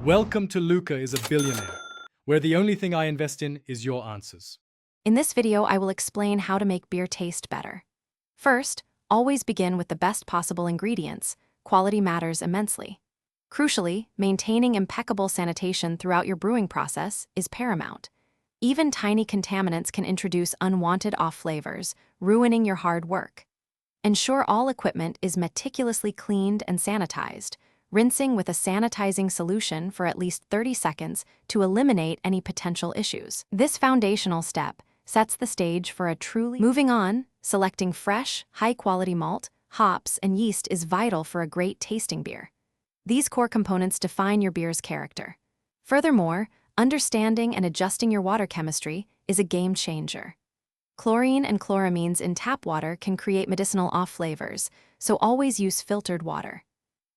Welcome to Luca is a Billionaire, where the only thing I invest in is your answers. In this video, I will explain how to make beer taste better. First, always begin with the best possible ingredients. Quality matters immensely. Crucially, maintaining impeccable sanitation throughout your brewing process is paramount. Even tiny contaminants can introduce unwanted off flavors, ruining your hard work. Ensure all equipment is meticulously cleaned and sanitized, rinsing with a sanitizing solution for at least 30 seconds to eliminate any potential issues. This foundational step sets the stage for a truly... Moving on, selecting fresh, high-quality malt, hops, and yeast is vital for a great tasting beer. These core components define your beer's character. Furthermore, understanding and adjusting your water chemistry is a game changer. Chlorine and chloramines in tap water can create medicinal off flavors, so always use filtered water.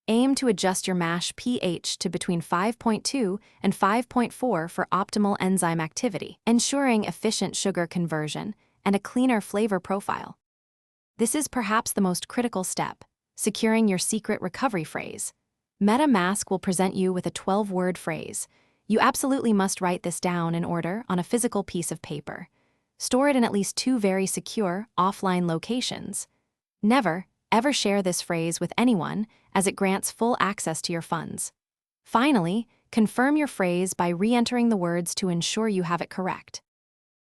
Aim to adjust your mash pH to between 5.2 and 5.4 for optimal enzyme activity, ensuring efficient sugar conversion and a cleaner flavor profile. This is perhaps the most critical step, securing your secret recovery phrase. MetaMask will present you with a 12-word phrase. You absolutely must write this down in order on a physical piece of paper. Store it in at least 2 very secure, offline locations. Never, ever share this phrase with anyone, as it grants full access to your funds. Finally, confirm your phrase by re-entering the words to ensure you have it correct.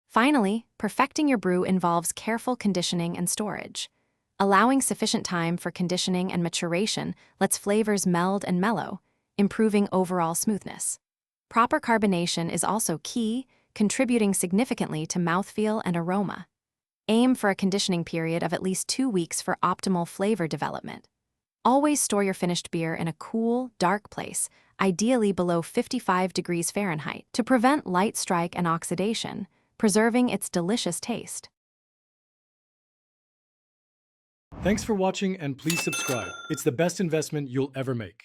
Finally, perfecting your brew involves careful conditioning and storage. Allowing sufficient time for conditioning and maturation lets flavors meld and mellow, improving overall smoothness. Proper carbonation is also key, contributing significantly to mouthfeel and aroma. Aim for a conditioning period of at least 2 weeks for optimal flavor development. Always store your finished beer in a cool, dark place, ideally below 55 degrees Fahrenheit, to prevent light strike and oxidation, preserving its delicious taste. Thanks for watching and please subscribe. It's the best investment you'll ever make.